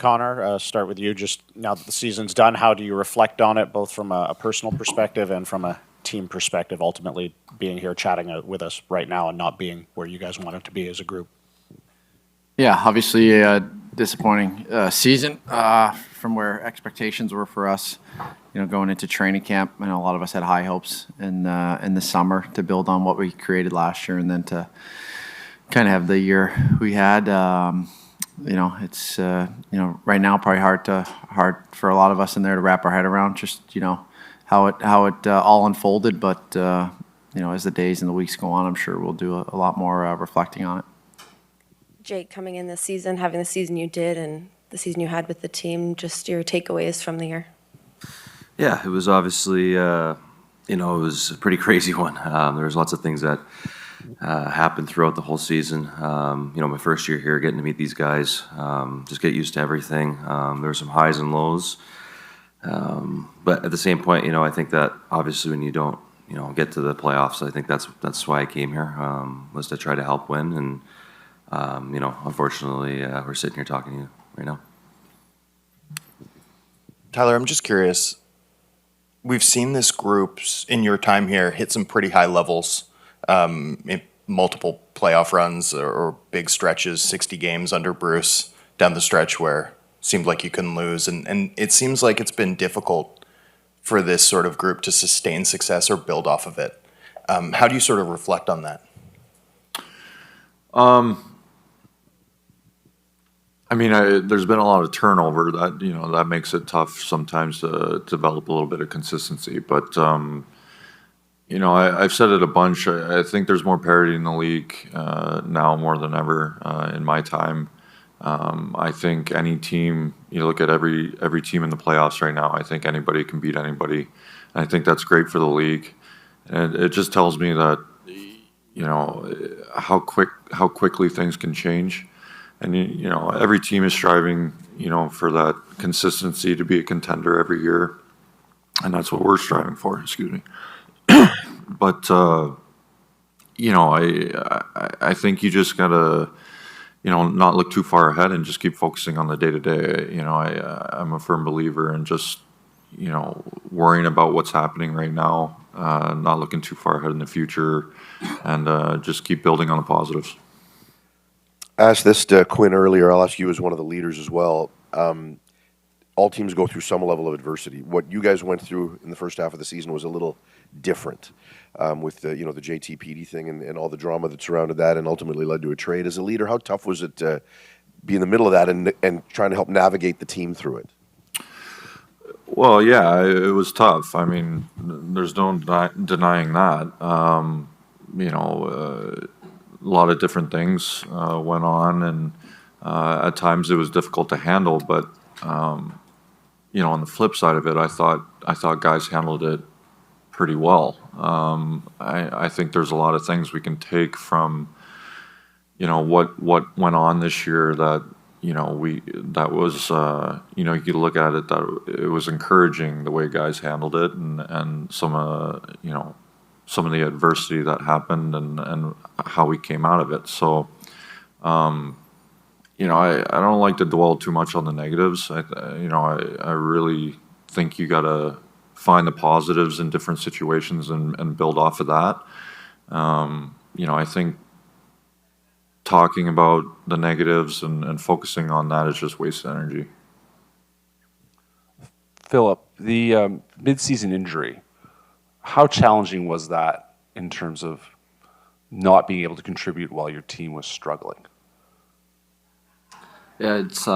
Connor, start with you. Just now that the season's done, how do you reflect on it, both from a personal perspective and from a team perspective, ultimately being here chatting with us right now and not being where you guys wanted to be as a group? Yeah, obviously a disappointing season from where expectations were for us. Going into training camp, a lot of us had high hopes in the summer to build on what we created last year, and then to kind of have the year we had. It's right now probably hard for a lot of us in there to wrap our head around just how it all unfolded. But as the days and the weeks go on, I'm sure we'll do a lot more reflecting on it. Jake, coming in this season, having the season you did and the season you had with the team, just your takeaways from the year. Yeah, it was obviously it was a pretty crazy one. There was lots of things that happened throughout the whole season. My first year here, getting to meet these guys, just get used to everything. There were some highs and lows, but at the same point, I think that obviously when you don't, get to the playoffs, I think that's why I came here, was to try to help win. And unfortunately, we're sitting here talking to you right now. Tyler, I'm just curious. We've seen this group in your time here hit some pretty high levels. In multiple playoff runs or big stretches, 60 games under Bruce down the stretch where it seemed like you couldn't lose. And it seems like it's been difficult for this sort of group to sustain success or build off of it. How do you sort of reflect on that? There's been a lot of turnover that makes it tough sometimes to develop a little bit of consistency. But I've said it a bunch. I think there's more parity in the league now more than ever in my time. I think any team, you look at every team in the playoffs right now, I think anybody can beat anybody. And I think that's great for the league. And it just tells me that, how quickly things can change. And, every team is striving, for that consistency to be a contender every year. And that's what we're striving for, excuse me. But, I think you just gotta, not look too far ahead and just keep focusing on the day-to-day. I'm a firm believer in just, worrying about what's happening right now, not looking too far ahead in the future, and just keep building on the positives. I asked this to Quinn earlier. I'll ask you as one of the leaders as well. All teams go through some level of adversity. What you guys went through in the first half of the season was a little different, with the the JTPD thing and all the drama that surrounded that, and ultimately led to a trade. As a leader, how tough was it to be in the middle of that and trying to help navigate the team through it? Well, yeah, it was tough. There's no denying that. A lot of different things went on, and at times it was difficult to handle. But on the flip side of it, I thought guys handled it pretty well. I think there's a lot of things we can take from what went on this year that you could look at it that it was encouraging the way guys handled it, and some of the adversity that happened and how we came out of it. So, I don't like to dwell too much on the negatives. I really think you gotta find the positives in different situations and build off of that. I think talking about the negatives and focusing on that is just wasted energy. Filip, the mid-season injury, how challenging was that in terms of not being able to contribute while your team was struggling? Yeah, it's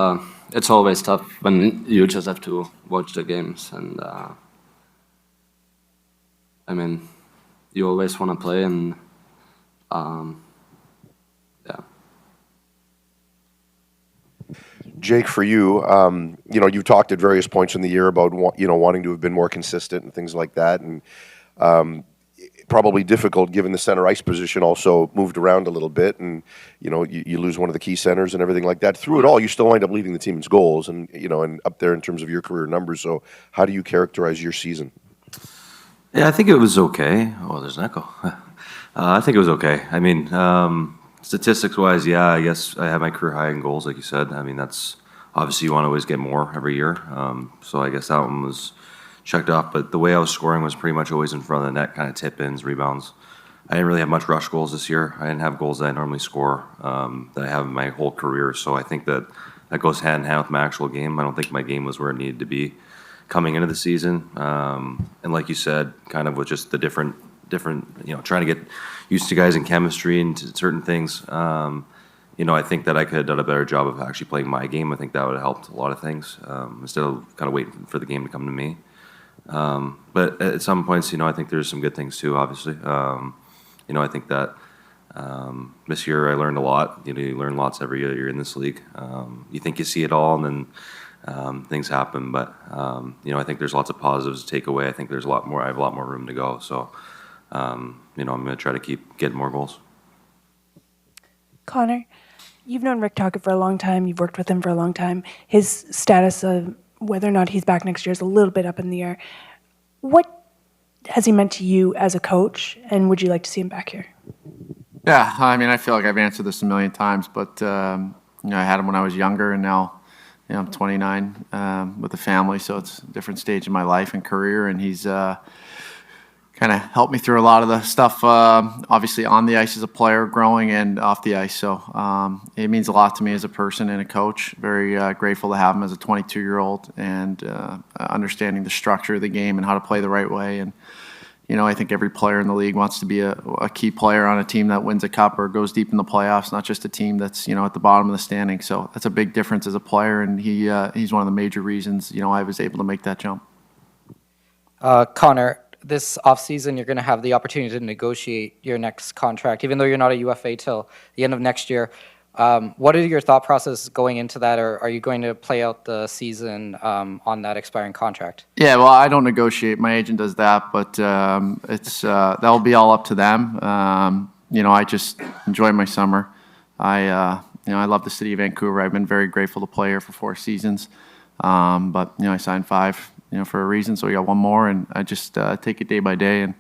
always tough when you just have to watch the games, and you always want to play, and yeah. Jake, for you, you've talked at various points in the year about wanting to have been more consistent and things like that, and probably difficult given the center ice position also moved around a little bit, and you lose one of the key centers and everything like that. Through it all, you still wind up leading the team in goals and and up there in terms of your career numbers. So, how do you characterize your season? Yeah, I think it was okay. Oh, there's an echo. I think it was okay. Statistics-wise, yeah, I guess I had my career high in goals, like you said. That's obviously you want to always get more every year. So I guess that one was checked off. But the way I was scoring was pretty much always in front of the net, kind of tip-ins, rebounds. I didn't really have much rush goals this year. I didn't have goals that I normally score that I have in my whole career. So I think that goes hand in hand with my actual game. I don't think my game was where it needed to be coming into the season. And like you said, kind of with just the different, trying to get used to guys in chemistry and to certain things. I think that I could have done a better job of actually playing my game. I think that would have helped a lot of things instead of kind of waiting for the game to come to me. But at some points, I think there's some good things too, obviously. I think that this year I learned a lot. You learn lots every year you're in this league. You think you see it all, and then things happen. But I think there's lots of positives to take away. I think there's a lot more. I have a lot more room to go. So I'm going to try to keep getting more goals. Conor, you've known Rick Tocchet for a long time. You've worked with him for a long time. His status of whether or not he's back next year is a little bit up in the air. What has he meant to you as a coach, and would you like to see him back here? Yeah, I mean, I feel like I've answered this a million times, but I had him when I was younger, and now I'm 29 with a family, so it's a different stage in my life and career, and he's kind of helped me through a lot of the stuff, obviously on the ice as a player, growing, and off the ice. So it means a lot to me as a person and a coach. Very grateful to have him as a 22-year-old and understanding the structure of the game and how to play the right way. And I think every player in the league wants to be a key player on a team that wins a cup or goes deep in the playoffs, not just a team that's at the bottom of the standing. So that's a big difference as a player, and he's one of the major reasons I was able to make that jump. Conor, this offseason, you're going to have the opportunity to negotiate your next contract, even though you're not a UFA till the end of next year. What are your thought process going into that, or are you going to play out the season on that expiring contract? Yeah, well, I don't negotiate. My agent does that, but that'll be all up to them. I just enjoy my summer. I love the city of Vancouver. I've been very grateful to play here for 4 seasons. But I signed 5. For a reason, so we got 1 more, and I just take it day by day, and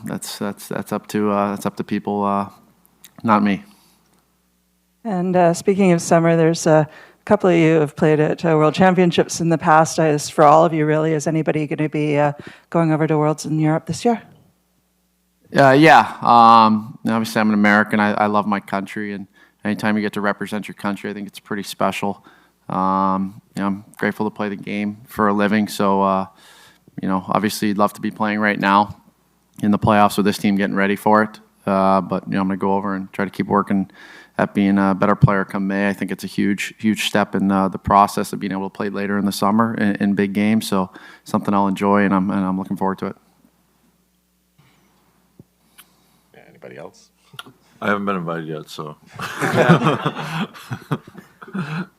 that's up to people, not me. And speaking of summer, there's a couple of you have played at World Championships in the past. As for all of you, really, is anybody going to be going over to Worlds in Europe this year? Yeah. Obviously, I'm an American. I love my country, and anytime you get to represent your country, I think it's pretty special. I'm grateful to play the game for a living. So, obviously, love to be playing right now in the playoffs with this team, getting ready for it. But I'm going to go over and try to keep working at being a better player come May. I think it's a huge step in the process of being able to play later in the summer in big games. So, something I'll enjoy, and I'm looking forward to it. Anybody else? I haven't been invited yet, so.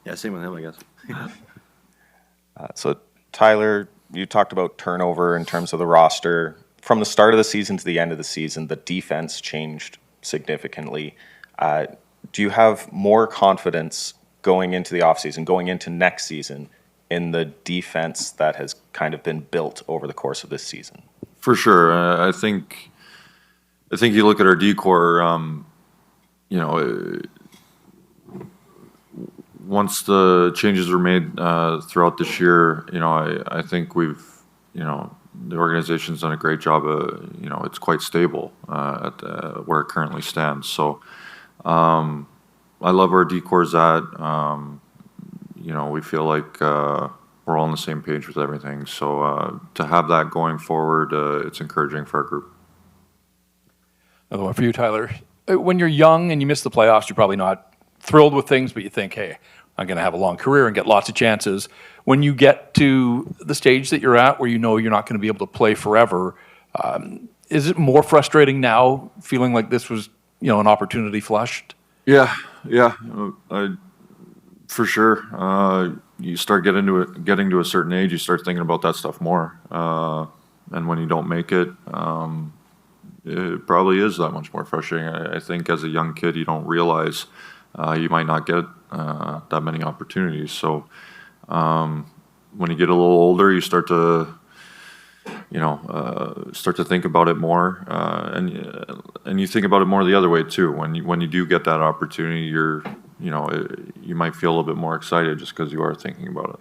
Yeah, same with him, I guess. So, Tyler, you talked about turnover in terms of the roster. From the start of the season to the end of the season, the defense changed significantly. Do you have more confidence going into the offseason, going into next season, in the defense that has kind of been built over the course of this season? For sure. I think you look at our D-core, once the changes were made throughout this year, I think we've, the organization's done a great job. It's quite stable at where it currently stands. So I love where D-core's at. We feel like we're all on the same page with everything. So to have that going forward, it's encouraging for our group. Another one for you, Tyler. When you're young and you miss the playoffs, you're probably not thrilled with things, but you think, hey, I'm going to have a long career and get lots of chances. When you get to the stage that you're at where you're not going to be able to play forever, is it more frustrating now, feeling like this was, an opportunity flushed? Yeah, for sure. You start getting to a certain age, you start thinking about that stuff more. And when you don't make it, it probably is that much more frustrating. I think as a young kid, you don't realize you might not get that many opportunities. So when you get a little older, you start to think about it more, and you think about it more the other way too. When you do get that opportunity, you're you know, you might feel a little bit more excited just because you are thinking about it.